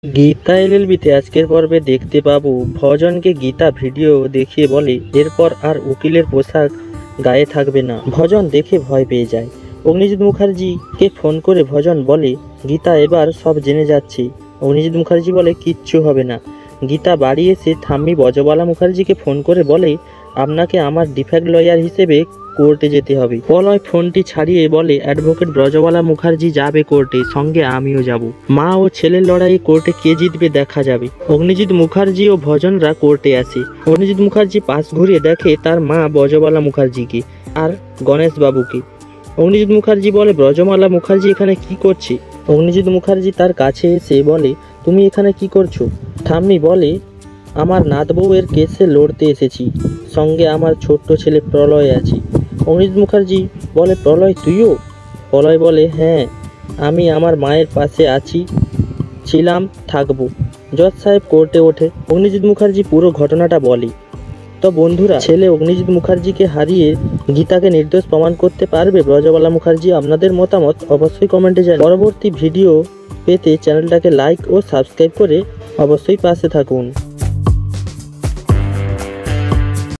গীতা এলএলবিতে আজকের পর্বে দেখতে পাবো ভজনকে গীতা ভিডিও দেখিয়ে বলে এরপর আর উকিলের পোশাক গায়ে থাকবে না। ভজন দেখে ভয় পেয়ে যায়। অগ্নিজিৎ মুখার্জিকে ফোন করে ভজন বলে গীতা এবার সব জেনে যাচ্ছি। অগ্নিজিৎ মুখার্জি বলে কিচ্ছু হবে না। গীতা বাড়ি এসে ঠাম্মি ব্রজবালা মুখার্জিকে ফোন করে বলে আপনাকে আমার ডিফেক্ট লয়ার হিসেবে কোর্টে যেতে হবে। পলয় ফোনটি ছাড়িয়ে বলে অ্যাডভোকেট ব্রজবালা মুখার্জি যাবে কোর্টে, সঙ্গে আমিও যাব। মা ও ছেলের লড়াইয়ে কোর্টে কে জিতবে দেখা যাবে। অগ্নিজিৎ মুখার্জি ও ভজনরা কোর্টে আসে। অগ্নিজিৎ মুখার্জি পাশ ঘুরিয়ে দেখে তার মা ব্রজবালা মুখার্জিকে আর গণেশ বাবুকে। অগ্নিজিৎ মুখার্জি বলে ব্রজবালা মুখার্জি এখানে কি করছে? অগ্নিজিৎ মুখার্জি তার কাছে এসে বলে তুমি এখানে কি করছো? ঠাম্মি বলে আমার নাত বউয়ের কেসে লড়তে এসেছি, সঙ্গে আমার ছোট্ট ছেলে প্রলয় আছে। অগ্নিজিৎ মুখার্জি বলে প্রলয় তুইও? প্রলয় বলে হ্যাঁ, আমি আমার মায়ের পাশে আছি, ছিলাম, থাকবো। জজ সাহেব কোর্টে ওঠে। অগ্নিজিৎ মুখার্জি পুরো ঘটনাটা বলে। তো বন্ধুরা, ছেলে অগ্নিজিৎ মুখার্জিকে হারিয়ে গীতাকে নির্দোষ প্রমাণ করতে পারবে ব্রজবালা মুখার্জি? আপনাদের মতামত অবশ্যই কমেন্টে জানান। পরবর্তী ভিডিও পেতে চ্যানেলটাকে লাইক ও সাবস্ক্রাইব করে অবশ্যই পাশে থাকুন।